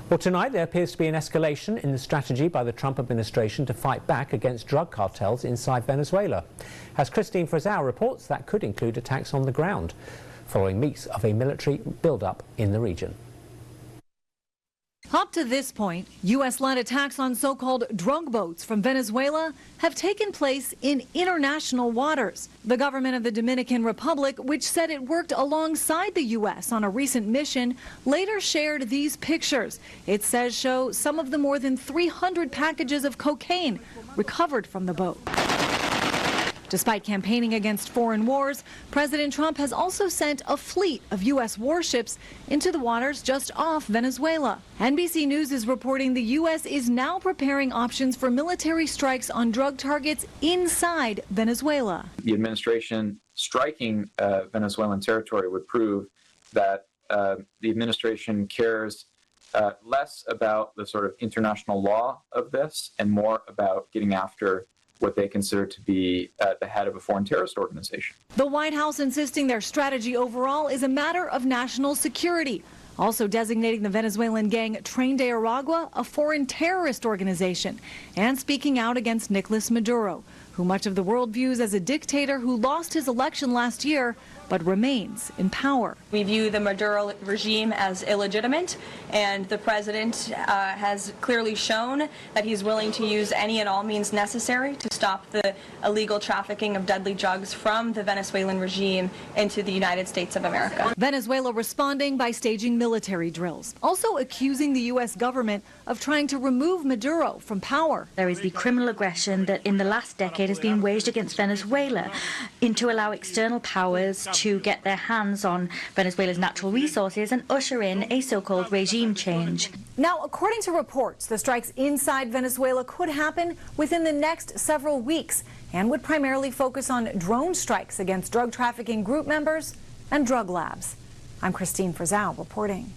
Well, tonight there appears to be an escalation in the strategy by the Trump administration to fight back against drug cartels inside Venezuela. As Christine Frazao reports, that could include attacks on the ground, following weeks of a military build-up in the region. Up to this point, U.S.-led attacks on so-called drug boats from Venezuela have taken place in international waters. The government of the Dominican Republic, which said it worked alongside the U.S. on a recent mission, later shared these pictures. It says show some of the more than 300 packages of cocaine recovered from the boat. Despite campaigning against foreign wars, President Trump has also sent a fleet of U.S. warships into the waters just off Venezuela. NBC News is reporting the U.S. is now preparing options for military strikes on drug targets inside Venezuela. The administration striking Venezuelan territory would prove that the administration cares less about the sort of international law of this and more about getting after what they consider to be the head of a foreign terrorist organization. The White House insisting their strategy overall is a matter of national security, also designating the Venezuelan gang Tren de Aragua a foreign terrorist organization, and speaking out against Nicolas Maduro, who much of the world views as a dictator who lost his election last year but remains in power. We view the Maduro regime as illegitimate, and the president has clearly shown that he's willing to use any and all means necessary to stop the illegal trafficking of deadly drugs from the Venezuelan regime into the United States of America. Venezuela responding by staging military drills, also accusing the U.S. government of trying to remove Maduro from power. There is the criminal aggression that in the last decade has been waged against Venezuela to allow external powers to get their hands on Venezuela's natural resources and usher in a so-called regime change. Now, according to reports, the strikes inside Venezuela could happen within the next several weeks and would primarily focus on drone strikes against drug trafficking group members and drug labs. I'm Christine Frazao reporting.